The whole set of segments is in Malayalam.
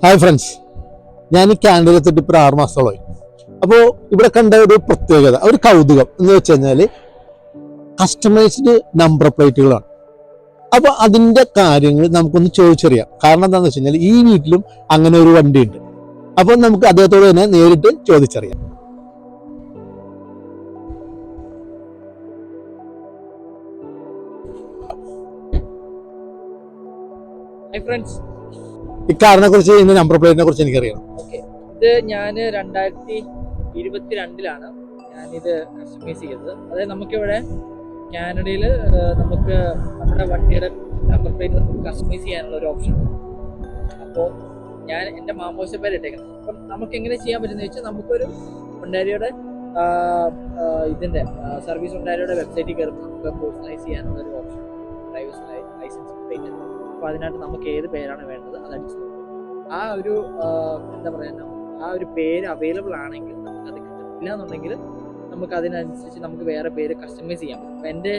ഹായ് ഫ്രണ്ട്സ്, ഞാൻ ഈ കാനഡയിൽ എത്തിയിട്ട് ഇപ്പോൾ 6 മാസത്തോളമായി. അപ്പോൾ ഇവിടെ കണ്ട ഒരു പ്രത്യേകത, ഒരു കൗതുകം എന്ന് വെച്ച് കഴിഞ്ഞാൽ കസ്റ്റമൈസ്ഡ് നമ്പർ പ്ലേറ്റുകളാണ്. അപ്പോൾ അതിൻ്റെ കാര്യങ്ങൾ നമുക്കൊന്ന് ചോദിച്ചറിയാം. കാരണം എന്താണെന്ന് വെച്ച് കഴിഞ്ഞാൽ ഈ വീട്ടിലും അങ്ങനെ ഒരു വണ്ടി ഉണ്ട്. അപ്പോൾ നമുക്ക് അദ്ദേഹത്തോട് തന്നെ നേരിട്ട് ചോദിച്ചറിയാം. ഹായ് ഫ്രണ്ട്സ്, ഈ കാറിനെ കുറിച്ച്, ഇതിന്റെ നമ്പർ പ്ലേറ്റിനെ കുറിച്ച് എനിക്കറിയാം. ഓക്കെ, ഇത് ഞാൻ 2022 ഞാനിത് കസ്റ്റമൈസ് ചെയ്തത്. അതായത് നമുക്കിവിടെ കാനഡയിൽ നമുക്ക് നമ്മുടെ വണ്ടിയുടെ നമ്പർ പ്ലേറ്റ് നമുക്ക് കസ്റ്റമൈസ് ചെയ്യാനുള്ള ഒരു ഓപ്ഷൻ ഉണ്ട്. അപ്പോൾ ഞാൻ എൻ്റെ മാമോശ പേര് ഇട്ടേക്കുന്നത്. അപ്പം നമുക്ക് എങ്ങനെ ചെയ്യാൻ പറ്റുന്നത് വെച്ചാൽ, നമുക്കൊരു ഹുണ്ടാരിയുടെ ഇതിൻ്റെ സർവീസ് ഹുണ്ടാരിയുടെ വെബ്സൈറ്റിൽ കയറുമ്പോൾ നമുക്ക് പേഴ്സണലൈസ് ചെയ്യാനുള്ള ഒരു ഓപ്ഷൻ, ഡ്രൈവേഴ്സ് ലൈസൻസ് പ്ലേറ്റ്. അപ്പോൾ അതിനകത്ത് നമുക്ക് ഏത് പേരാണ് വേണ്ടത് അത് അടിച്ചു നോക്കും. ആ ഒരു എന്താ പറയുക, ആ ഒരു പേര് അവൈലബിൾ ആണെങ്കിൽ നമുക്കത് കിട്ടും. ഇല്ലാന്നുണ്ടെങ്കിൽ നമുക്ക് അതിനനുസരിച്ച് നമുക്ക് വേറെ പേര് കസ്റ്റമൈസ് ചെയ്യാൻ പറ്റും. എൻ്റെ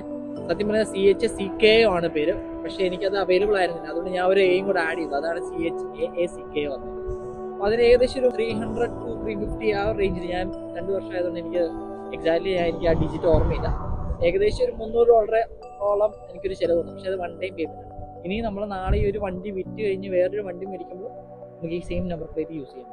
സത്യം പറഞ്ഞാൽ CHCK ആണ് പേര്, പക്ഷേ എനിക്കത് അവൈലബിൾ ആയിരുന്നില്ല. അതുകൊണ്ട് ഞാൻ ഒരു എയും കൂടെ ആഡ് ചെയ്തു. അതാണ് CHAACK വന്നത്. അപ്പോൾ അതിന് ഏകദേശം ഒരു 300 to 350 ആ റേഞ്ചിൽ, ഞാൻ 2 വർഷമായതുകൊണ്ട് എനിക്ക് എക്സാക്ട്ലി എനിക്ക് ആ ഡിജിറ്റ് ഓർമ്മയില്ല. ഏകദേശം ഒരു $300 എനിക്കൊരു ചിലവ് വന്നു. പക്ഷേ അത് വൺ ടൈം പേയ്മെൻറ്റ്. ഇനി നമ്മൾ നാളെ ഈ ഒരു വണ്ടി വിറ്റ് കഴിഞ്ഞ് വേറൊരു വണ്ടി മേടിക്കുമ്പോൾ നമുക്ക് ഈ സെയിം നമ്പർ പ്ലേറ്റ് യൂസ് ചെയ്യാം.